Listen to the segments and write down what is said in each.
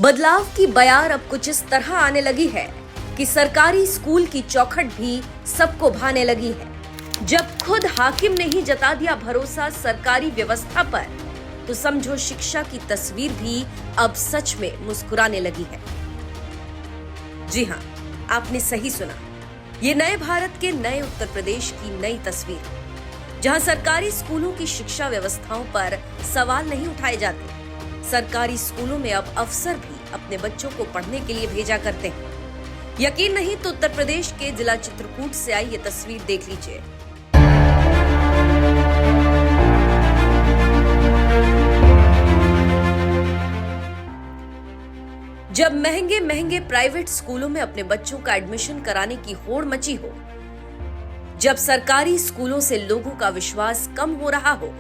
बदलाव की बयार अब कुछ इस तरह आने लगी है कि सरकारी स्कूल की चौखट भी सबको भाने लगी है। जब खुद हाकिम ने ही जता दिया भरोसा सरकारी व्यवस्था पर, तो समझो शिक्षा की तस्वीर भी अब सच में मुस्कुराने लगी है। जी हां, आपने सही सुना। ये नए भारत के नए उत्तर प्रदेश की नई तस्वीर, जहां सरकारी स्कूलों की शिक्षा व्यवस्थाओं पर सवाल नहीं उठाए जाते। सरकारी स्कूलों में अब अफसर भी अपने बच्चों को पढ़ने के लिए भेजा करते हैं। यकीन नहीं तो उत्तर प्रदेश के जिला चित्रकूट से आई ये तस्वीर देख लीजिए। जब महंगे महंगे प्राइवेट स्कूलों में अपने बच्चों का एडमिशन कराने की होड़ मची हो, जब सरकारी स्कूलों से लोगों का विश्वास कम हो रहा हो,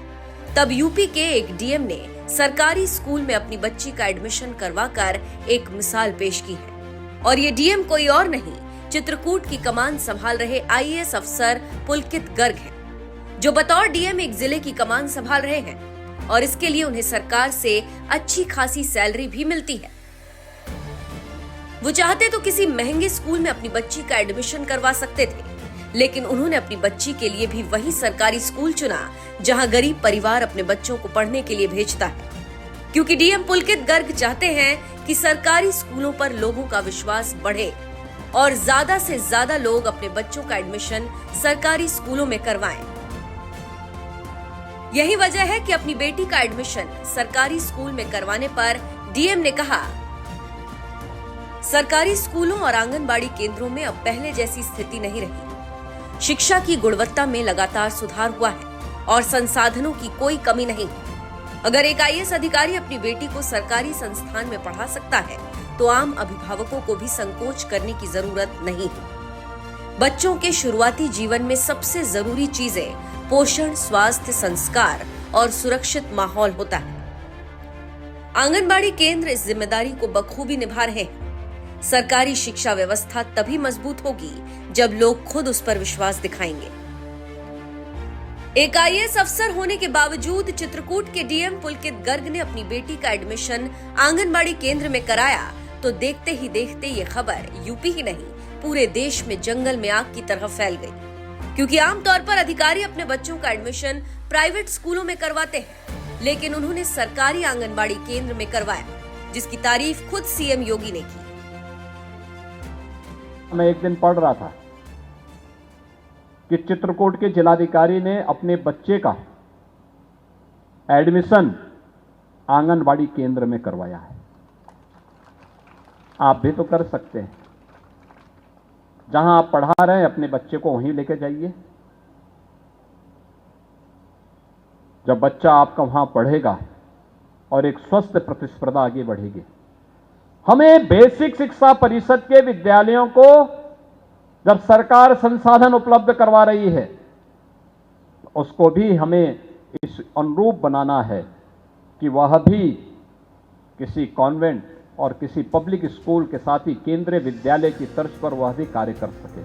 तब यूपी के एक डीएम ने सरकारी स्कूल में अपनी बच्ची का एडमिशन करवाकर एक मिसाल पेश की है। और ये डीएम कोई और नहीं, चित्रकूट की कमान संभाल रहे आईएएस अफसर पुलकित गर्ग हैं, जो बतौर डीएम एक जिले की कमान संभाल रहे हैं और इसके लिए उन्हें सरकार से अच्छी खासी सैलरी भी मिलती है। वो चाहते तो किसी महंगे स्कूल में अपनी बच्ची का एडमिशन करवा सकते थे, लेकिन उन्होंने अपनी बच्ची के लिए भी वही सरकारी स्कूल चुना जहां गरीब परिवार अपने बच्चों को पढ़ने के लिए भेजता है। क्योंकि डीएम पुलकित गर्ग चाहते हैं कि सरकारी स्कूलों पर लोगों का विश्वास बढ़े और ज्यादा से ज्यादा लोग अपने बच्चों का एडमिशन सरकारी स्कूलों में करवाएं। यही वजह है कि अपनी बेटी का एडमिशन सरकारी स्कूल में करवाने पर डीएम ने कहा, सरकारी स्कूलों और आंगनबाड़ी केंद्रों में अब पहले जैसी स्थिति नहीं रही। शिक्षा की गुणवत्ता में लगातार सुधार हुआ है और संसाधनों की कोई कमी नहीं। अगर एक आईएएस अधिकारी अपनी बेटी को सरकारी संस्थान में पढ़ा सकता है, तो आम अभिभावकों को भी संकोच करने की जरूरत नहीं है। बच्चों के शुरुआती जीवन में सबसे जरूरी चीजें पोषण, स्वास्थ्य, संस्कार और सुरक्षित माहौल होता है। आंगनबाड़ी केंद्र इस जिम्मेदारी को बखूबी निभा रहे हैं। सरकारी शिक्षा व्यवस्था तभी मजबूत होगी जब लोग खुद उस पर विश्वास दिखाएंगे। एक आईएएस अफसर होने के बावजूद चित्रकूट के डीएम पुलकित गर्ग ने अपनी बेटी का एडमिशन आंगनबाड़ी केंद्र में कराया, तो देखते ही देखते ये खबर यूपी ही नहीं पूरे देश में जंगल में आग की तरह फैल गई। क्योंकि आमतौर पर अधिकारी अपने बच्चों का एडमिशन प्राइवेट स्कूलों में करवाते हैं, लेकिन उन्होंने सरकारी आंगनबाड़ी केंद्र में करवाया, जिसकी तारीफ खुद सीएम योगी ने की। मैं एक दिन पढ़ रहा था कि चित्रकूट के जिलाधिकारी ने अपने बच्चे का एडमिशन आंगनबाड़ी केंद्र में करवाया है। आप भी तो कर सकते हैं। जहां आप पढ़ा रहे हैं अपने बच्चे को वहीं लेके जाइए। जब बच्चा आपका वहां पढ़ेगा और एक स्वस्थ प्रतिस्पर्धा आगे बढ़ेगी। हमें बेसिक शिक्षा परिषद के विद्यालयों को जब सरकार संसाधन उपलब्ध करवा रही है, तो उसको भी हमें इस अनुरूप बनाना है कि वह भी किसी कॉन्वेंट और किसी पब्लिक स्कूल के साथ ही केंद्रीय विद्यालय की तर्ज पर वह भी कार्य कर सके।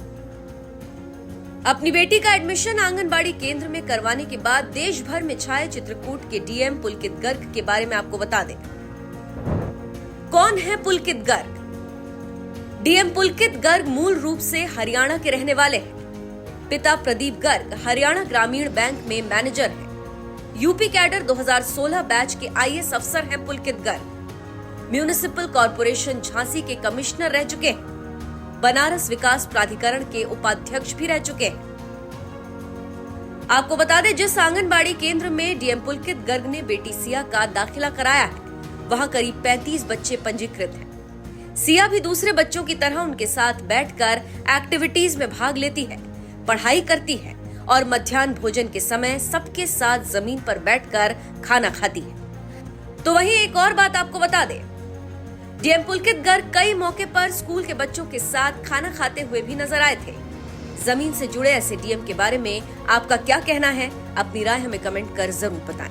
अपनी बेटी का एडमिशन आंगनबाड़ी केंद्र में करवाने के बाद देश भर में छाए चित्रकूट के डीएम पुलकित गर्ग के बारे में आपको बता दें। कौन है पुलकित गर्ग? डीएम पुलकित गर्ग मूल रूप से हरियाणा के रहने वाले हैं। पिता प्रदीप गर्ग हरियाणा ग्रामीण बैंक में मैनेजर हैं। यूपी कैडर 2016 बैच के आईएएस अफसर हैं पुलकित गर्ग। म्यूनिसिपल कॉर्पोरेशन झांसी के कमिश्नर रह चुके हैं। बनारस विकास प्राधिकरण के उपाध्यक्ष भी रह चुके हैं। आपको बता दें, जिस आंगनबाड़ी केंद्र में डीएम पुलकित गर्ग ने बेटी सिया का दाखिला कराया है, वहां करीब 35 बच्चे पंजीकृत हैं। सिया भी दूसरे बच्चों की तरह उनके साथ बैठकर एक्टिविटीज में भाग लेती है, पढ़ाई करती है और मध्याह्न भोजन के समय सबके साथ जमीन पर बैठकर खाना खाती है। तो वहीं एक और बात आपको बता दें, डीएम पुलकित गर्ग कई मौके पर स्कूल के बच्चों के साथ खाना खाते हुए भी नजर आए थे। जमीन से जुड़े ऐसे डीएम के बारे में आपका क्या कहना है? अपनी राय हमें कमेंट कर जरूर बताएं।